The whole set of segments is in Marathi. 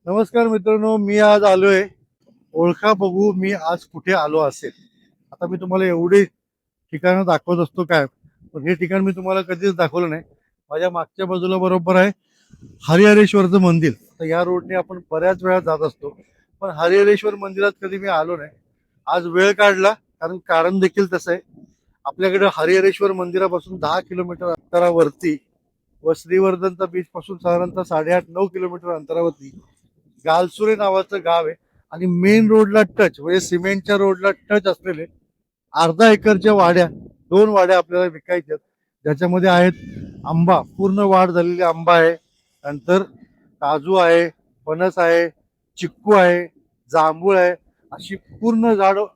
नमस्कार मित्रांनो, मी आज आलोय. ओळखा बघू मी आज कुठे आलो असेल. आता मी तुम्हाला एवढी ठिकाणं दाखवत असतो काय, पण हे ठिकाण मी तुम्हाला कधीच दाखवलं नाही. माझ्या मागच्या बाजूला बरोबर आहे हरिहरेश्वरचं मंदिर. तर या रोडने आपण बऱ्याच वेळा जात असतो, पण हरिहरेश्वर मंदिरात कधी मी आलो नाही. आज वेळ काढला, कारण देखील तसं आहे. आपल्याकडे हरिहरेश्वर मंदिरापासून 10 किलोमीटर अंतरावरती व श्रीवर्धनचा बीच पासून साधारणतः 8.5-9 किलोमीटर अंतरावरती गालसुरे नावाचं गाव आहे. आणि मेन रोडला टच म्हणजे सिमेंटच्या रोडला टच असलेले अर्धा एकरच्या वाड्या, 2 वाड्या आपल्याला विकायच्यात. ज्याच्यामध्ये आहेत आंबा, पूर्ण वाढ झालेली आंबा आहे, नंतर काजू आहे, फणस आहे, चिक्कू आहे, जांभूळ आहे, अशी पूर्ण झाडं,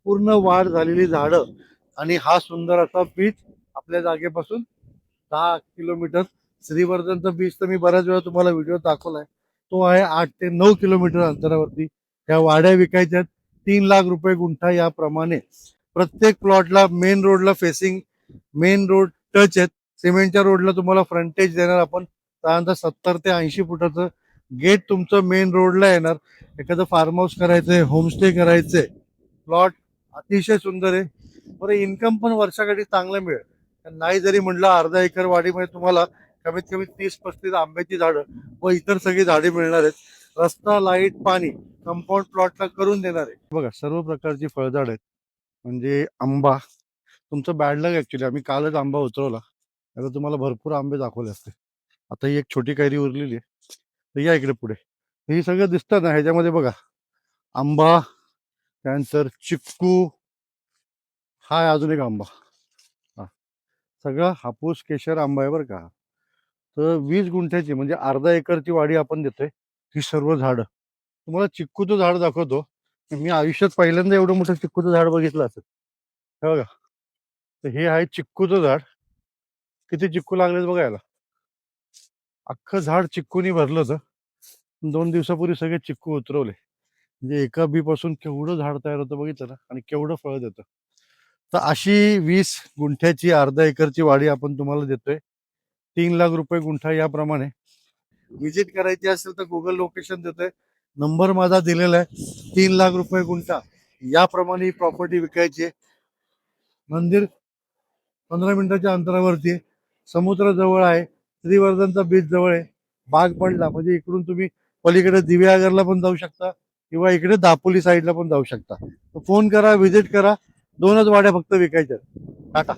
पूर्ण वाढ झालेली झाडं. आणि हा सुंदर असा बीच आपल्या जागेपासून 10 किलोमीटर. श्रीवर्धनचा बीच तर मी बऱ्याच वेळा तुम्हाला व्हिडिओ दाखवलाय. तो आहे 8 ते 9 किलोमीटर अंतरावरती. त्या वाड्या विकायच्यात 3 लाख रुपये गुंठा याप्रमाणे. प्रत्येक प्लॉटला मेन रोडला फेसिंग, मेन रोड टच आहेत. सिमेंटच्या रोडला तुम्हाला फ्रंटेज देणार आपण. त्यानंतर 70 ते 80 फुटाचं गेट तुमचं मेन रोडला येणार. एखादं फार्म हाऊस करायचंय, होमस्टे करायचंय, प्लॉट अतिशय सुंदर आहे. बरं, इन्कम पण वर्षाकाठी चांगलं मिळेल. नाही जरी म्हटलं अर्धा एकर वाडीमध्ये तुम्हाला कमीत कमी 30-35 आंब्याची झाडं व इतर सगळी झाडे मिळणार आहेत. रस्ता, लाईट, पाणी कंपाऊंड प्लॉटला करून देणार आहे. बघा, सर्व प्रकारची फळझाड आहेत. म्हणजे आंबा, तुमचं बॅड लक ऍक्च्युली. आम्ही कालच आंबा उतरवला, आता तुम्हाला भरपूर आंबे दाखवले असते. आता ही एक छोटी कैरी उरलेली आहे. तर या इकडे पुढे हे सगळं दिसतं ना, ह्याच्यामध्ये बघा आंबा, त्यानंतर चिक्कू, हा आहे अजून एक आंबा. हा सगळं हापूस केशर आंबा आहे बरं का. तर 20 गुंठ्याची म्हणजे अर्धा एकरची वाडी आपण देतोय. ही सर्व झाडं तुम्हाला चिक्कूचं झाड दाखवतो. मी आयुष्यात पहिल्यांदा एवढं मोठं चिक्कूचं झाड बघितलं असेल. हे बघा, तर हे आहे चिक्कूचं झाड. किती चिक्कू लागलेत बघा याला. अख्खं झाड चिक्कूनी भरलं होतं. 2 दिवसापूर्वी सगळे चिक्कू उतरवले. म्हणजे एका बी पासून केवढं झाड तयार होतं बघितलं ना, आणि केवढं फळ देतं. तर अशी 20 गुंठ्याची अर्धा एकरची वाडी आपण तुम्हाला देतोय. 3 लाख रुपये गुंठा याप्रमाणे. व्हिजिट करायची असेल तर गुगल लोकेशन देतोय, नंबर माझा दिलेला आहे. 3 लाख रुपये गुंठा याप्रमाणे ही प्रॉपर्टी विकायची आहे. मंदिर 15 मिनिटाच्या अंतरावरती आहे. समुद्र जवळ आहे. श्रीवर्धनचा बीच जवळ आहे. बाग पडला म्हणजे इकडून तुम्ही पलीकडे दिव्यागरला पण जाऊ शकता किंवा इकडे दापोली साईडला पण जाऊ शकता. फोन करा, व्हिजिट करा. 2च वाड्या फक्त विकायच्या. टाटा.